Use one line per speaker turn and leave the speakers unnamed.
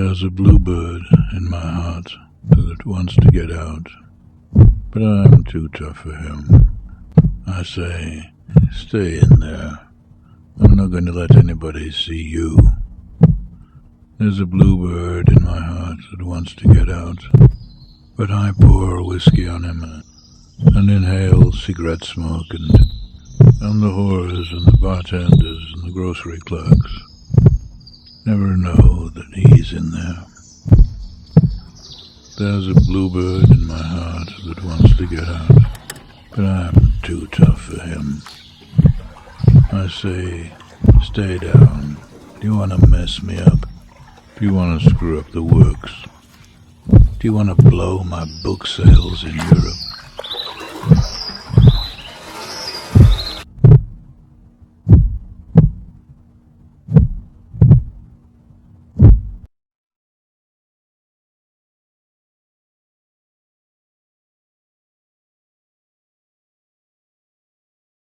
There's a bluebird in my heart that wants to get out, but I'm too tough for him. I say, stay in there. I'm not going to let anybody see you. There's a bluebird in my heart that wants to get out, but I pour whiskey on him and inhale cigarette smoke and the whores and the bartenders and the grocery clerks never know that he's in there. There's a bluebird in my heart that wants to get out, but I'm too tough for him. I say, stay down. Do you want to mess me up? Do you want to screw up the works? Do you want to blow my book sales in Europe?